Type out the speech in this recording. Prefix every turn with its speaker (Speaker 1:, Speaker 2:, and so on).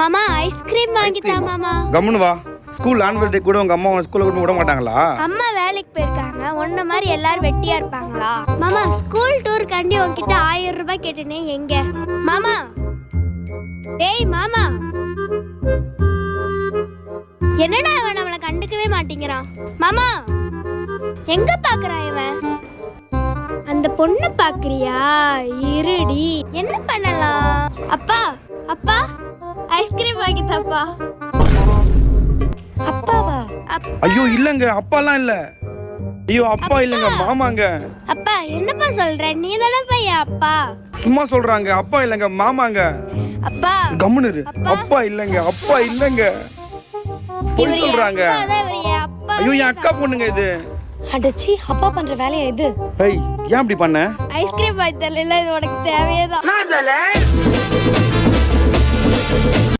Speaker 1: மாமா ஐஸ்கிரீம் வாங்கிட்டா மாமா.
Speaker 2: கம்முன்னு வா. ஸ்கூல் ஆனுவல் டே கூட உங்க அம்மா உன ஸ்கூல்ல கூட்டி விட மாட்டாங்களா?
Speaker 1: அம்மா வேலைக்கு போயிருக்காங்க. உன்ன மாதிரி எல்லாரும் வெட்டியா இருப்பாங்களா? மாமா ஸ்கூல் டூர் கண்டி உன்கிட்ட 1000 ரூபாய் கேட்டனே எங்க? மாமா டேய் மாமா, என்னடா இவன் நம்மள கண்டுக்கவே மாட்டேங்கிறான்? மாமா எங்க பாக்குறான் இவன்? அந்த பொண்ணு பாக்குறியா? இருடி, என்ன பண்ணலாம்? அப்பா அப்பா ஐஸ்கிரீம் வாங்கி தாப்பா.
Speaker 3: அப்பாவா?
Speaker 2: ஐயோ இல்லங்க, அப்பாலாம் இல்ல. ஐயோ அப்பா இல்லங்க, மாமாங்க.
Speaker 1: அப்பா என்னப்பா சொல்ற? நீ தானப்பா என் அப்பா.
Speaker 2: சும்மா சொல்றாங்க, அப்பா இல்லங்க, மாமாங்க.
Speaker 1: அப்பா
Speaker 2: கம்முனு இரு. அப்பா இல்லங்க, அப்பா இல்லங்க, பொய் சொல்றாங்க. ஐயோ என் அக்கா பொண்ணுங்க இது.
Speaker 3: அடச்சி, அப்பா பண்ற வேலையா இது?
Speaker 2: ஏய் ஏன் இப்படி பண்ண?
Speaker 1: ஐஸ்கிரீம் வாங்கி தரல, இது உனக்கு தேவையே தான்.